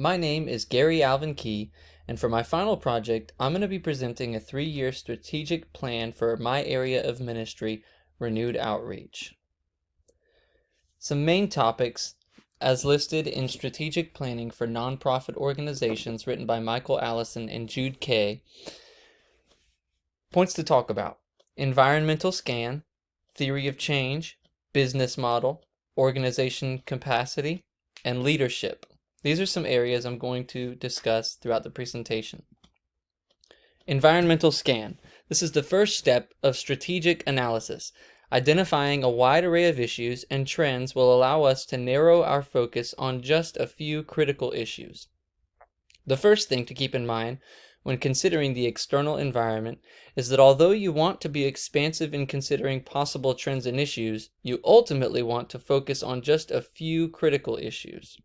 My name is Gary Alvin Key, and for my final project, I'm going to be presenting a 3-year strategic plan for my area of ministry, Renewed Outreach. Some main topics, as listed in Strategic Planning for Nonprofit Organizations, written by Michael Allison and Jude Kay. Points to talk about: environmental scan, theory of change, business model, organization capacity, and leadership. These are some areas I'm going to discuss throughout the presentation. Environmental scan. This is the first step of strategic analysis. Identifying a wide array of issues and trends will allow us to narrow our focus on just a few critical issues. The first thing to keep in mind when considering the external environment is that although you want to be expansive in considering possible trends and issues, you ultimately want to focus on just a few critical issues.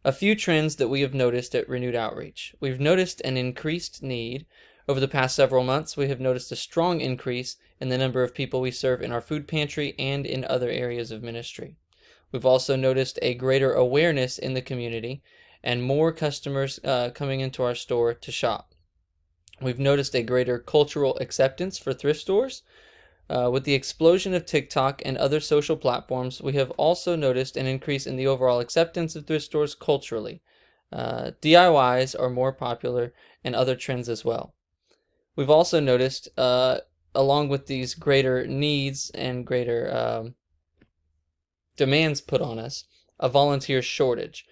A few trends that we have noticed at Renewed Outreach. We've noticed an increased need. Over the past several months, we have noticed a strong increase in the number of people we serve in our food pantry and in other areas of ministry. We've also noticed a greater awareness in the community and more customers coming into our store to shop. We've noticed a greater cultural acceptance for thrift stores. With the explosion of TikTok and other social platforms, we have also noticed an increase in the overall acceptance of thrift stores culturally. DIYs are more popular and other trends as well. We've also noticed, along with these greater needs and greater demands put on us, a volunteer shortage.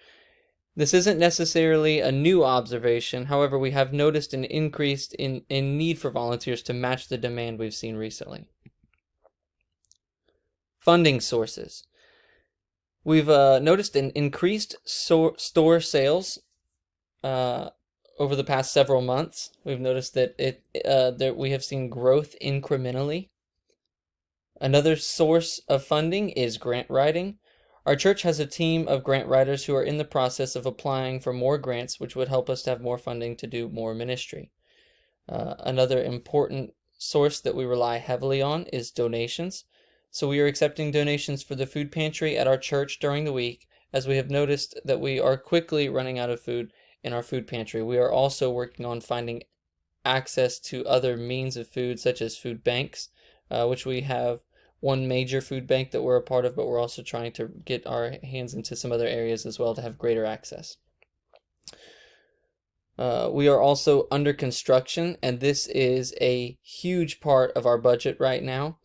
This isn't necessarily a new observation. However, we have noticed an increase in need for volunteers to match the demand we've seen recently. Funding sources. We've noticed an increased store sales over the past several months. We've noticed that we have seen growth incrementally. Another source of funding is grant writing. Our church has a team of grant writers who are in the process of applying for more grants, which would help us to have more funding to do more ministry. Another important source that we rely heavily on is donations. So we are accepting donations for the food pantry at our church during the week, as we have noticed that we are quickly running out of food in our food pantry. We are also working on finding access to other means of food, such as food banks, which we have one major food bank that we're a part of, but we're also trying to get our hands into some other areas as well to have greater access. We are also under construction, and this is a huge part of our budget right now.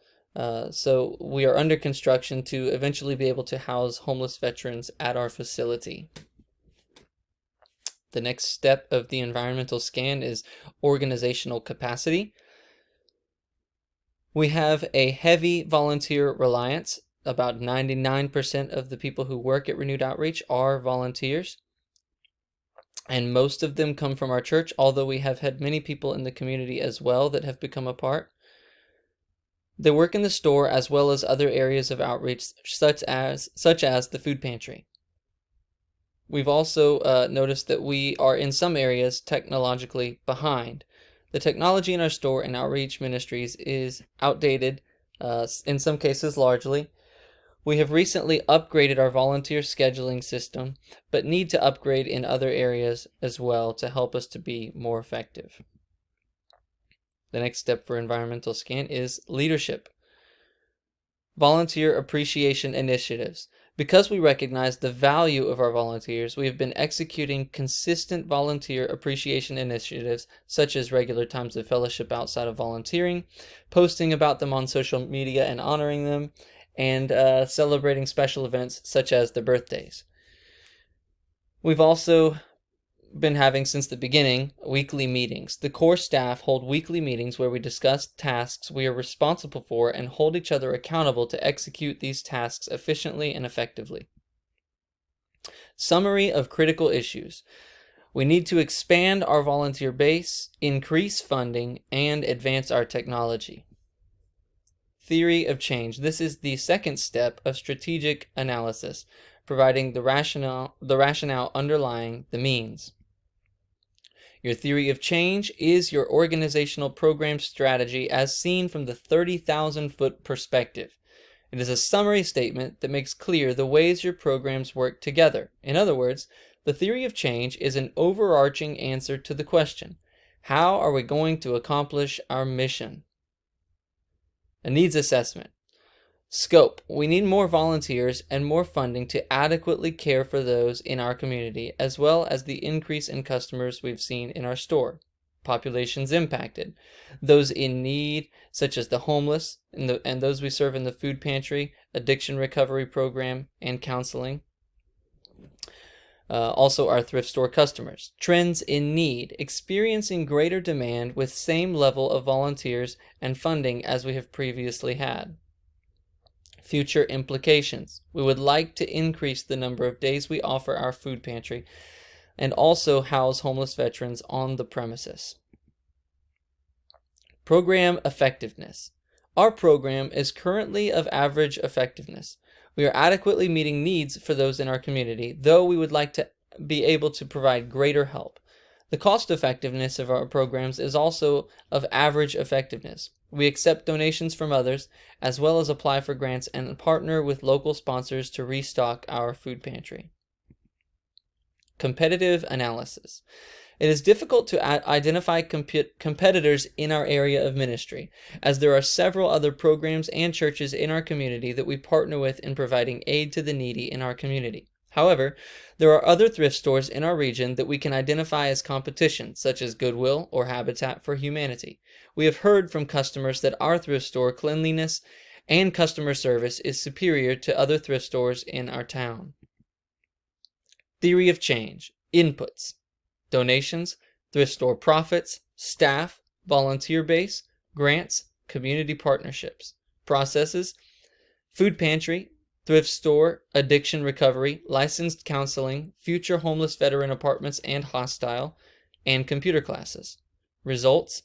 So we are under construction to eventually be able to house homeless veterans at our facility. The next step of the environmental scan is organizational capacity. We have a heavy volunteer reliance. About 99% of the people who work at Renewed Outreach are volunteers, and most of them come from our church, although we have had many people in the community as well that have become a part. They work in the store as well as other areas of outreach, such as the food pantry. We've also noticed that we are in some areas technologically behind. The technology in our store and outreach ministries is outdated, in some cases largely. We have recently upgraded our volunteer scheduling system, but need to upgrade in other areas as well to help us to be more effective. The next step for environmental scan is leadership. Volunteer appreciation initiatives. Because we recognize the value of our volunteers, we have been executing consistent volunteer appreciation initiatives, such as regular times of fellowship outside of volunteering, posting about them on social media and honoring them, and celebrating special events such as their birthdays. We've also been having, since the beginning, weekly meetings. The core staff hold weekly meetings where we discuss tasks we are responsible for and hold each other accountable to execute these tasks efficiently and effectively. Summary of critical issues. We need to expand our volunteer base, increase funding, and advance our technology. Theory of change. This is the second step of strategic analysis, providing the rationale underlying the means. Your theory of change is your organizational program strategy as seen from the 30,000-foot perspective. It is a summary statement that makes clear the ways your programs work together. In other words, the theory of change is an overarching answer to the question, how are we going to accomplish our mission? A needs assessment. Scope. We need more volunteers and more funding to adequately care for those in our community, as well as the increase in customers we've seen in our store. Populations impacted. Those in need, such as the homeless and those we serve in the food pantry, addiction recovery program, and counseling. Also our thrift store customers. Trends in need, experiencing greater demand with same level of volunteers and funding as we have previously had. Future implications. We would like to increase the number of days we offer our food pantry and also house homeless veterans on the premises. Program effectiveness. Our program is currently of average effectiveness. We are adequately meeting needs for those in our community, though we would like to be able to provide greater help. The cost effectiveness of our programs is also of average effectiveness. We accept donations from others, as well as apply for grants and partner with local sponsors to restock our food pantry. Competitive analysis. It is difficult to identify competitors in our area of ministry, as there are several other programs and churches in our community that we partner with in providing aid to the needy in our community. However, there are other thrift stores in our region that we can identify as competition, such as Goodwill or Habitat for Humanity. We have heard from customers that our thrift store cleanliness and customer service is superior to other thrift stores in our town. Theory of change. Inputs. Donations, thrift store profits, staff, volunteer base, grants, community partnerships. Processes. Food pantry, thrift store, addiction recovery, licensed counseling, future homeless veteran apartments and hostile, and computer classes. Results.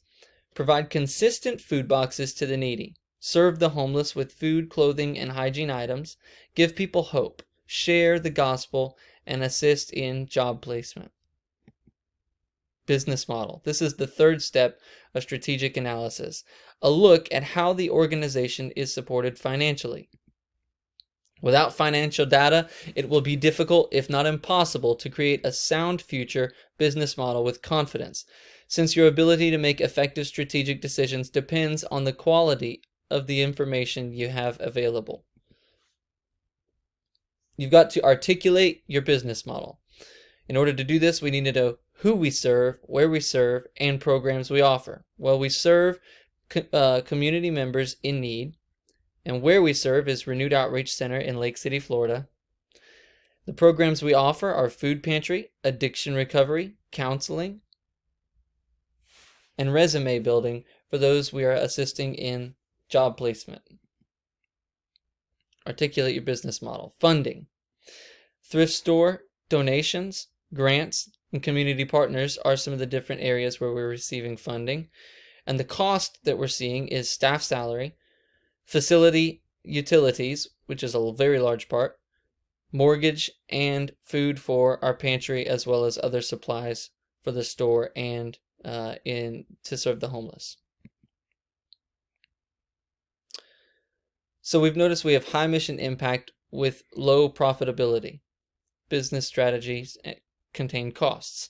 Provide consistent food boxes to the needy. Serve the homeless with food, clothing, and hygiene items. Give people hope. Share the gospel and assist in job placement. Business model. This is the third step of strategic analysis. A look at how the organization is supported financially. Without financial data, it will be difficult, if not impossible, to create a sound future business model with confidence, since your ability to make effective strategic decisions depends on the quality of the information you have available. You've got to articulate your business model. In order to do this, we need to know who we serve, where we serve, and programs we offer. Well, we serve community members in need, and where we serve is Renewed Outreach Center in Lake City, Florida. The programs we offer are food pantry, addiction recovery, counseling, and resume building for those we are assisting in job placement. Articulate your business model. Funding. Thrift store, donations, grants, and community partners are some of the different areas where we're receiving funding. And the cost that we're seeing is staff salary, facility utilities, which is a very large part, mortgage, and food for our pantry, as well as other supplies for the store and to serve the homeless. So we've noticed we have high mission impact with low profitability. Business strategies contain costs.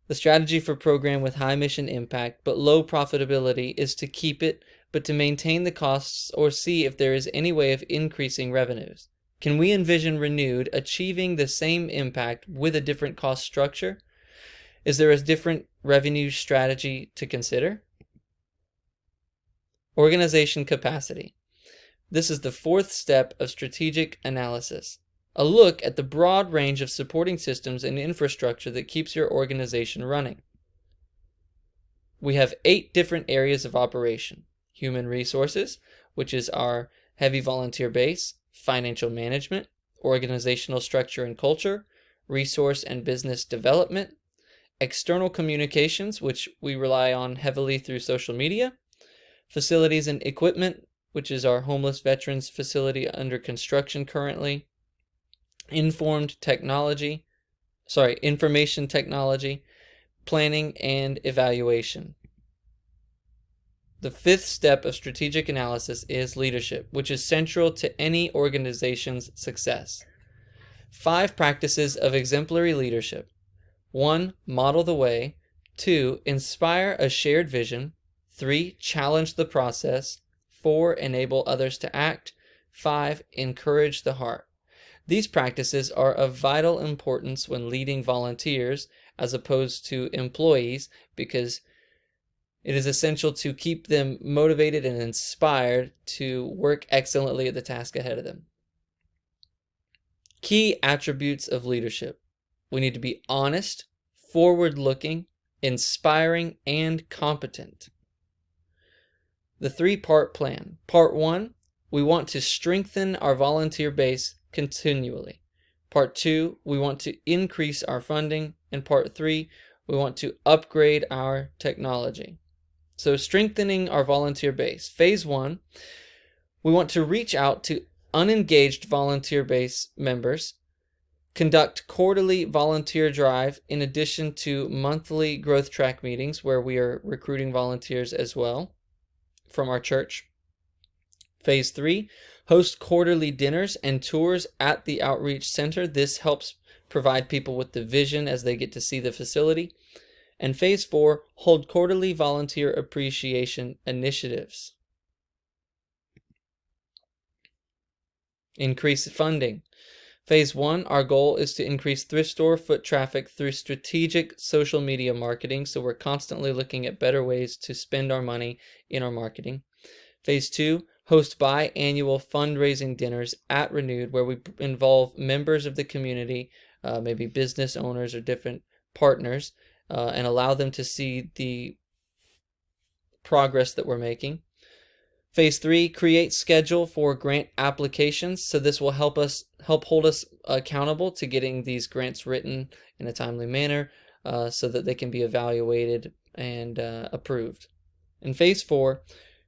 The strategy for program with high mission impact but low profitability is to keep it, but to maintain the costs or see if there is any way of increasing revenues. Can we envision Renewed achieving the same impact with a different cost structure? Is there a different revenue strategy to consider? Organization capacity. This is the fourth step of strategic analysis. A look at the broad range of supporting systems and infrastructure that keeps your organization running. We have 8 different areas of operation. Human resources, which is our heavy volunteer base, financial management, organizational structure and culture, resource and business development, external communications, which we rely on heavily through social media, facilities and equipment, which is our homeless veterans facility under construction currently, information technology, planning and evaluation. The fifth step of strategic analysis is leadership, which is central to any organization's success. 5 practices of exemplary leadership. 1. Model the way. 2. Inspire a shared vision. 3. Challenge the process. 4. Enable others to act. 5. Encourage the heart. These practices are of vital importance when leading volunteers as opposed to employees, because it is essential to keep them motivated and inspired to work excellently at the task ahead of them. Key attributes of leadership. We need to be honest, forward-looking, inspiring, and competent. The 3-part plan. Part 1, we want to strengthen our volunteer base continually. Part 2, we want to increase our funding. And Part 3, we want to upgrade our technology. So strengthening our volunteer base. Phase 1, we want to reach out to unengaged volunteer base members, conduct quarterly volunteer drive in addition to monthly growth track meetings where we are recruiting volunteers as well from our church. Phase 3, host quarterly dinners and tours at the outreach center. This helps provide people with the vision as they get to see the facility. And Phase 4, hold quarterly volunteer appreciation initiatives. Increase funding. Phase 1, our goal is to increase thrift store foot traffic through strategic social media marketing. So we're constantly looking at better ways to spend our money in our marketing. Phase 2, host biannual fundraising dinners at Renewed, where we involve members of the community, maybe business owners or different partners, and allow them to see the progress that we're making. Phase 3, create schedule for grant applications. So this will help hold us accountable to getting these grants written in a timely manner, so that they can be evaluated and approved. In Phase 4,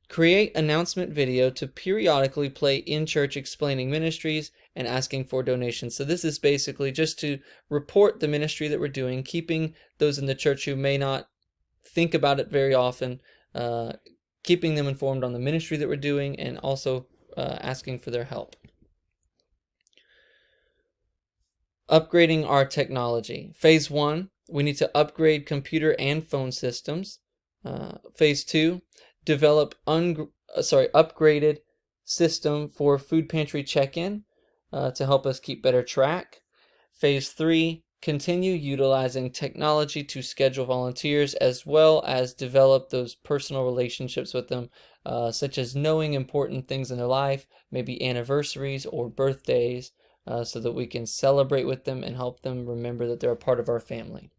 create announcement video to periodically play in church explaining ministries and asking for donations. So this is basically just to report the ministry that we're doing, keeping those in the church who may not think about it very often, keeping them informed on the ministry that we're doing, and also asking for their help. Upgrading our technology. Phase 1, we need to upgrade computer and phone systems. Phase 2, develop upgraded system for food pantry check-in to help us keep better track. Phase 3, continue utilizing technology to schedule volunteers, as well as develop those personal relationships with them, such as knowing important things in their life, maybe anniversaries or birthdays, so that we can celebrate with them and help them remember that they're a part of our family.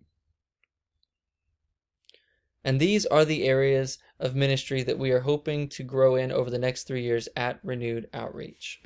And these are the areas of ministry that we are hoping to grow in over the next 3 years at Renewed Outreach.